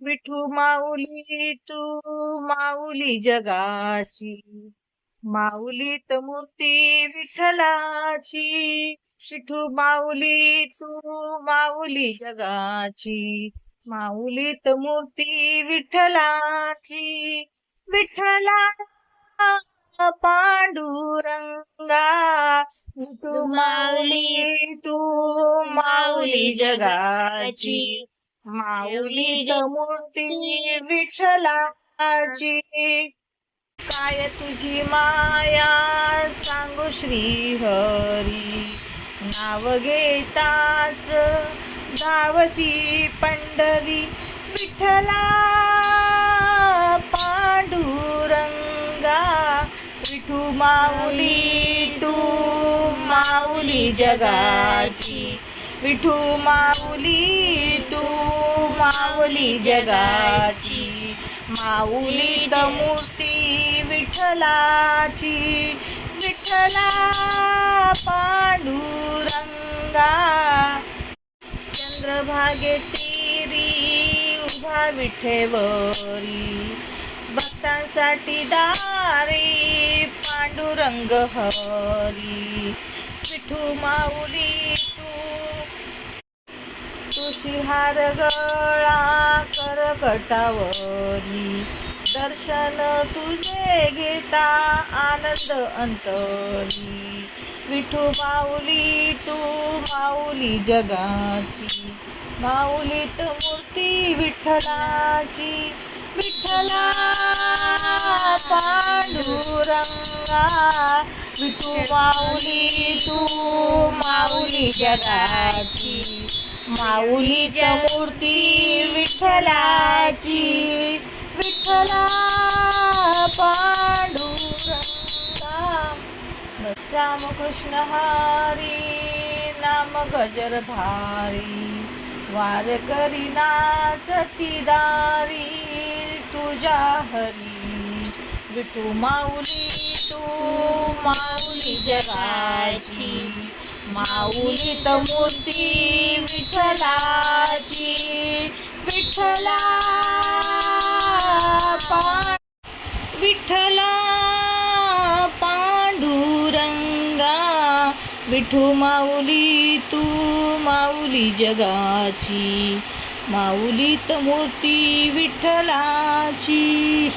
विठू माऊली तू माऊली जगाची, माऊलीत मूर्ती विठ्ठलाची. विठू माऊली तू माऊली जगाची, माऊलीत मूर्ती विठ्ठलाची. विठ्ठला पांडुरंगा, विठू माऊली तू माऊली जगाची, माऊलीत मूर्ती विठ्ठलाची. काय तुझी माया सांगू श्री हरी, नाव घेताच धावसी पंढरी. विठ्ठला पांडुरंगा, विठू माऊली तू माऊली जगाची, विठू माऊली तू माऊली जगाची, माऊलीत मूर्ती विठ्ठलाची. विठ्ठला पांडुरंगा, चंद्रभागे तीरी उभा विठेवरी, भक्तांसाठी दारी पांडुरंग हरी. विठू माऊली तुळशीहार गळा करकटावरी, दर्शन तुझे घेता आनंद अंतरी. विठू माऊली तू माऊली जगाची, माऊलीत मूर्ती विठ्ठलाची. विठ्ठला पांडुरंगा, विठू माऊली तू माऊली जगाची, माऊलीत मूर्ती विठ्ठलाची. विठ्ठला पांडुरंगा. रामकृष्ण हरी नाम गजर भारी, वारकरी नाचती दारी तुझ्या हरी. विठू माऊली तू माऊली जगाची, माऊलीत मूर्ती विठ्ठलाची. विठ्ठला विठ्ठला पांडुरंगा, विठू माऊली तू माऊली जगाची, माऊलीत मूर्ती विठ्ठलाची.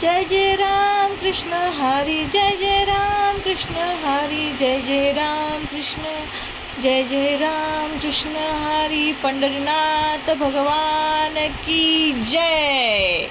जय जय राम कृष्ण हरी, जय जय राम कृष्ण हरी, जय जय राम कृष्ण, जय जय राम कृष्ण हरी. पंढरीनाथ भगवान की जय.